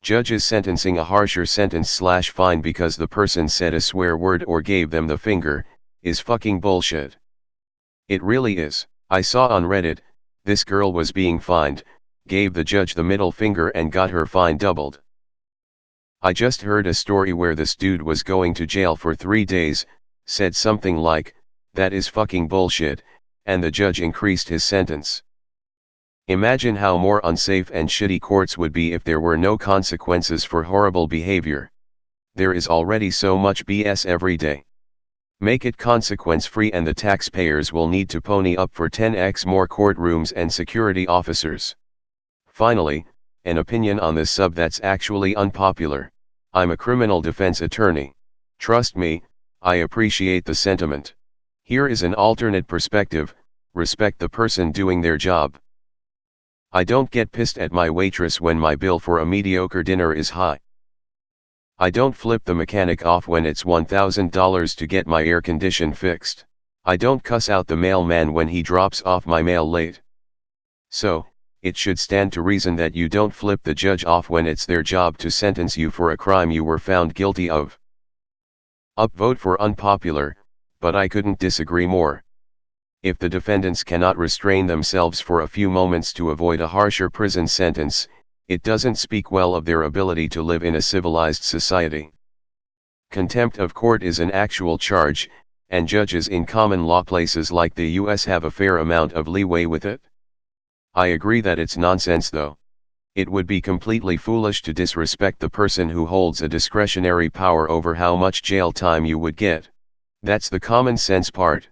Judges sentencing a harsher sentence/fine because the person said a swear word or gave them the finger, is fucking bullshit. It really is. I saw on Reddit, this girl was being fined, gave the judge the middle finger and got her fine doubled. I just heard a story where this dude was going to jail for 3 days, said something like, "That is fucking bullshit," and the judge increased his sentence. Imagine how more unsafe and shitty courts would be if there were no consequences for horrible behavior. There is already so much BS every day. Make it consequence-free and the taxpayers will need to pony up for 10x more courtrooms and security officers. Finally, an opinion on this sub that's actually unpopular. I'm a criminal defense attorney. Trust me, I appreciate the sentiment. Here is an alternate perspective: respect the person doing their job. I don't get pissed at my waitress when my bill for a mediocre dinner is high. I don't flip the mechanic off when it's $1,000 to get my air condition fixed. I don't cuss out the mailman when he drops off my mail late. So, it should stand to reason that you don't flip the judge off when it's their job to sentence you for a crime you were found guilty of. Upvote for unpopular, but I couldn't disagree more. If the defendants cannot restrain themselves for a few moments to avoid a harsher prison sentence, it doesn't speak well of their ability to live in a civilized society. Contempt of court is an actual charge, and judges in common law places like the US have a fair amount of leeway with it. I agree that it's nonsense though. It would be completely foolish to disrespect the person who holds a discretionary power over how much jail time you would get. That's the common sense part.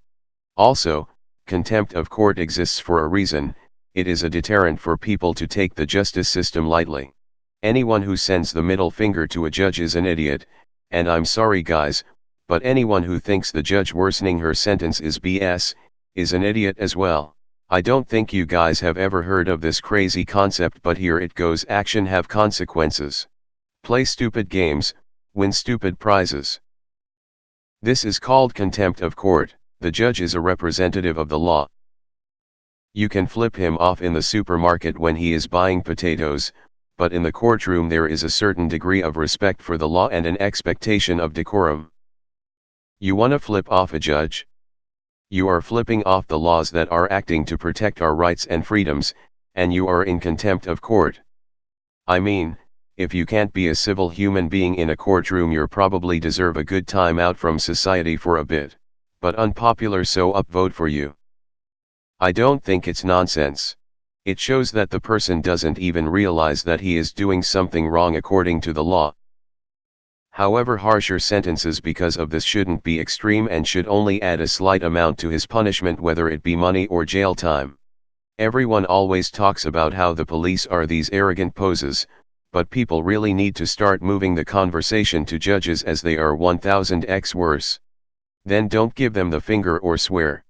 Also, contempt of court exists for a reason. It is a deterrent for people to take the justice system lightly. Anyone who sends the middle finger to a judge is an idiot, and I'm sorry guys, but anyone who thinks the judge worsening her sentence is BS, is an idiot as well. I don't think you guys have ever heard of this crazy concept, but here it goes: action have consequences. Play stupid games, win stupid prizes. This is called contempt of court. The judge is a representative of the law. You can flip him off in the supermarket when he is buying potatoes, but in the courtroom there is a certain degree of respect for the law and an expectation of decorum. You wanna flip off a judge? You are flipping off the laws that are acting to protect our rights and freedoms, and you are in contempt of court. I mean, if you can't be a civil human being in a courtroom, you probably deserve a good time out from society for a bit. But unpopular, so upvote for you. I don't think it's nonsense. It shows that the person doesn't even realize that he is doing something wrong according to the law. However, harsher sentences because of this shouldn't be extreme and should only add a slight amount to his punishment, whether it be money or jail time. Everyone always talks about how the police are these arrogant poses, but people really need to start moving the conversation to judges, as they are 1000x worse. Then don't give them the finger or swear.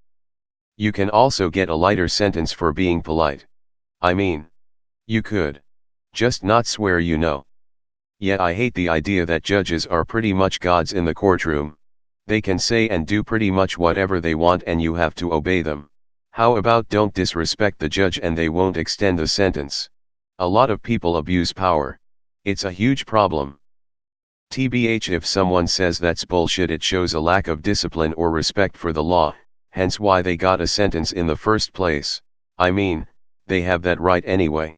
You can also get a lighter sentence for being polite. I mean, you could just not swear, you know. Yet I hate the idea that judges are pretty much gods in the courtroom. They can say and do pretty much whatever they want and you have to obey them. How about don't disrespect the judge and they won't extend the sentence? A lot of people abuse power. It's a huge problem. TBH, if someone says that's bullshit, it shows a lack of discipline or respect for the law, hence why they got a sentence in the first place. I mean, they have that right anyway.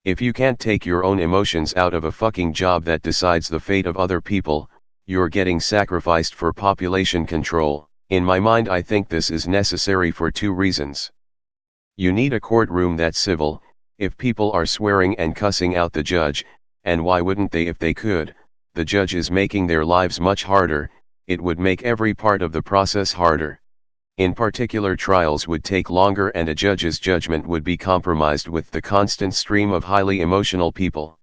If you can't take your own emotions out of a fucking job that decides the fate of other people, you're getting sacrificed for population control. In my mind, I think this is necessary for 2 reasons. You need a courtroom that's civil. If people are swearing and cussing out the judge, and why wouldn't they if they could? The judge is making their lives much harder. It would make every part of the process harder. In particular, trials would take longer and a judge's judgment would be compromised with the constant stream of highly emotional people.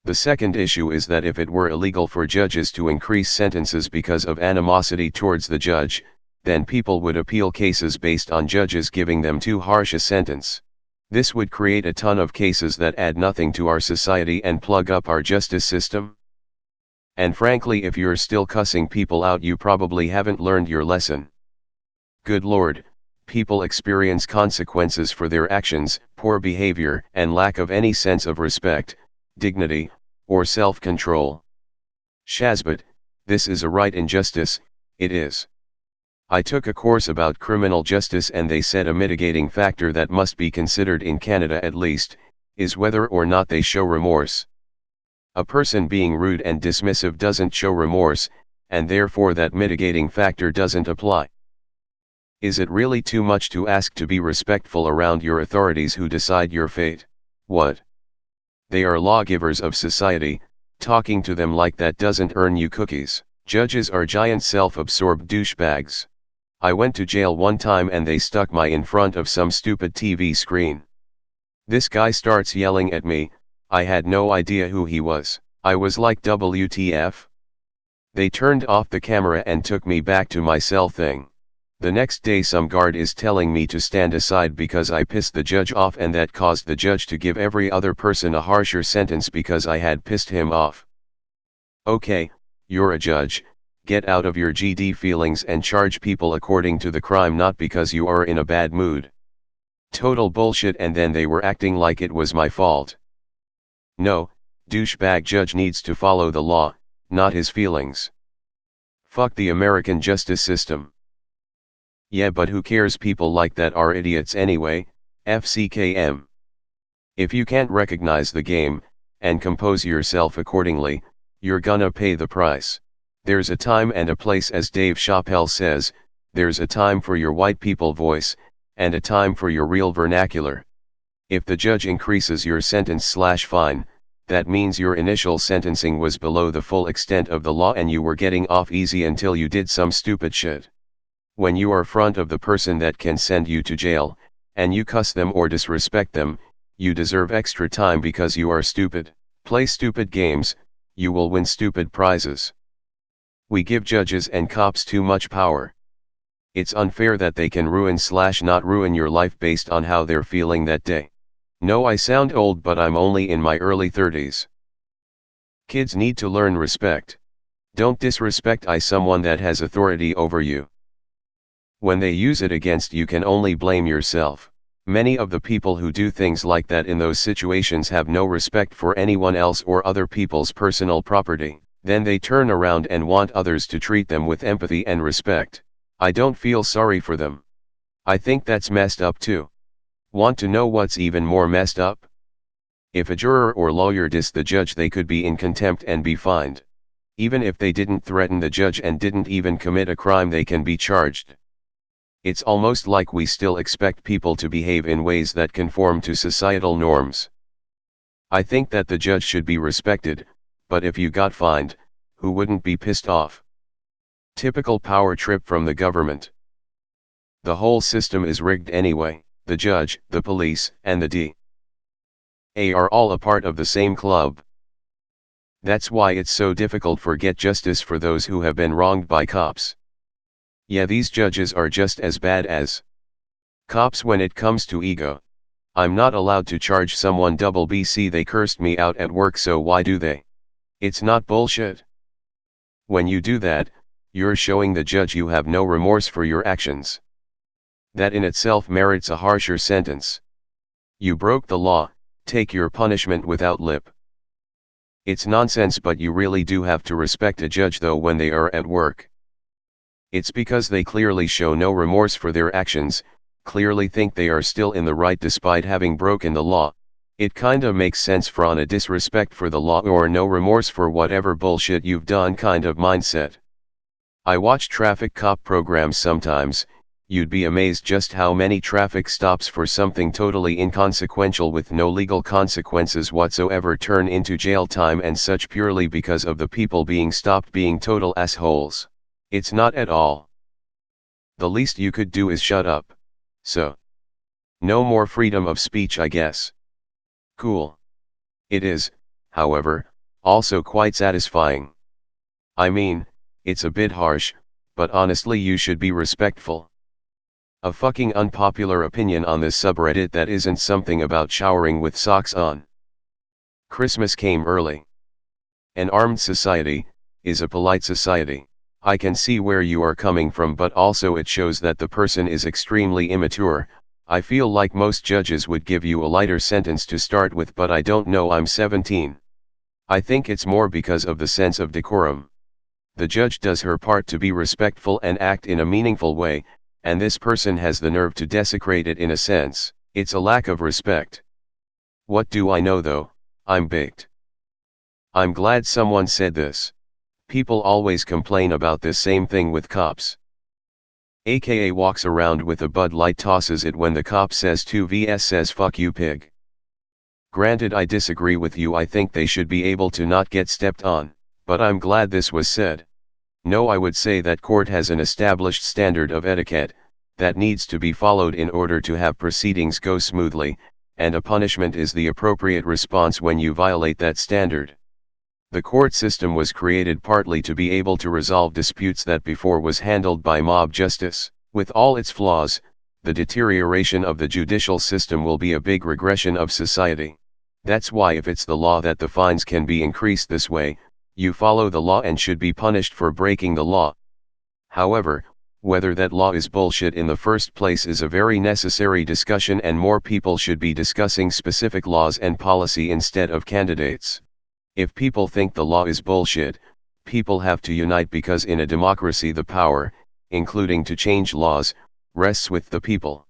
The second issue is that if it were illegal for judges to increase sentences because of animosity towards the judge, then people would appeal cases based on judges giving them too harsh a sentence. This would create a ton of cases that add nothing to our society and plug up our justice system. And frankly, if you're still cussing people out, you probably haven't learned your lesson. Good Lord, people experience consequences for their actions, poor behavior, and lack of any sense of respect, dignity, or self-control. Shazbot, this is a right injustice, it is. I took a course about criminal justice and they said a mitigating factor that must be considered in Canada at least, is whether or not they show remorse. A person being rude and dismissive doesn't show remorse, and therefore that mitigating factor doesn't apply. Is it really too much to ask to be respectful around your authorities who decide your fate? What? They are lawgivers of society, talking to them like that doesn't earn you cookies. Judges are giant self-absorbed douchebags. I went to jail one time and they stuck me in front of some stupid TV screen. This guy starts yelling at me, I had no idea who he was. I was like WTF? They turned off the camera and took me back to my cell thing. The next day some guard is telling me to stand aside because I pissed the judge off and that caused the judge to give every other person a harsher sentence because I had pissed him off. Okay, you're a judge, get out of your GD feelings and charge people according to the crime not because you are in a bad mood. Total bullshit, and then they were acting like it was my fault. No, douchebag judge needs to follow the law, not his feelings. Fuck the American justice system. Yeah, but who cares, people like that are idiots anyway, FCKM. If you can't recognize the game, and compose yourself accordingly, you're gonna pay the price. There's a time and a place, as Dave Chappelle says, there's a time for your white people voice, and a time for your real vernacular. If the judge increases your sentence/fine, that means your initial sentencing was below the full extent of the law and you were getting off easy until you did some stupid shit. When you are front of the person that can send you to jail, and you cuss them or disrespect them, you deserve extra time because you are stupid. Play stupid games, you will win stupid prizes. We give judges and cops too much power. It's unfair that they can ruin/not ruin your life based on how they're feeling that day. No, I sound old, but I'm only in my early 30s. Kids need to learn respect. Don't disrespect someone that has authority over you. When they use it against you, can only blame yourself. Many of the people who do things like that in those situations have no respect for anyone else or other people's personal property. Then they turn around and want others to treat them with empathy and respect. I don't feel sorry for them. I think that's messed up too. Want to know what's even more messed up? If a juror or lawyer diss the judge, they could be in contempt and be fined. Even if they didn't threaten the judge and didn't even commit a crime, they can be charged. It's almost like we still expect people to behave in ways that conform to societal norms. I think that the judge should be respected, but if you got fined, who wouldn't be pissed off? Typical power trip from the government. The whole system is rigged anyway. The judge, the police, and the DA are all a part of the same club. That's why it's so difficult to get justice for those who have been wronged by cops. Yeah, these judges are just as bad as cops when it comes to ego. I'm not allowed to charge someone BC, they cursed me out at work, so why do they? It's not bullshit. When you do that, you're showing the judge you have no remorse for your actions. That in itself merits a harsher sentence. You broke the law, take your punishment without lip. It's nonsense, but you really do have to respect a judge though when they are at work. It's because they clearly show no remorse for their actions, clearly think they are still in the right despite having broken the law. It kinda makes sense from a disrespect for the law or no remorse for whatever bullshit you've done kind of mindset. I watch traffic cop programs sometimes. You'd be amazed just how many traffic stops for something totally inconsequential with no legal consequences whatsoever turn into jail time and such purely because of the people being stopped being total assholes. It's not at all. The least you could do is shut up. So, no more freedom of speech, I guess. Cool. It is, however, also quite satisfying. I mean, it's a bit harsh, but honestly you should be respectful. A fucking unpopular opinion on this subreddit that isn't something about showering with socks on. Christmas came early. An armed society is a polite society. I can see where you are coming from, but also it shows that the person is extremely immature. I feel like most judges would give you a lighter sentence to start with, but I don't know, I'm 17. I think it's more because of the sense of decorum. The judge does her part to be respectful and act in a meaningful way, and this person has the nerve to desecrate it in a sense. It's a lack of respect. What do I know though? I'm baked. I'm glad someone said this. People always complain about this same thing with cops. AKA walks around with a Bud Light, tosses it when the cop says 2vs says fuck you pig. Granted, I disagree with you. I think they should be able to not get stepped on, but I'm glad this was said. No, I would say that court has an established standard of etiquette that needs to be followed in order to have proceedings go smoothly, and a punishment is the appropriate response when you violate that standard. The court system was created partly to be able to resolve disputes that before was handled by mob justice. With all its flaws, the deterioration of the judicial system will be a big regression of society. That's why if it's the law that the fines can be increased this way, you follow the law and should be punished for breaking the law. However, whether that law is bullshit in the first place is a very necessary discussion, and more people should be discussing specific laws and policy instead of candidates. If people think the law is bullshit, people have to unite, because in a democracy the power, including to change laws, rests with the people.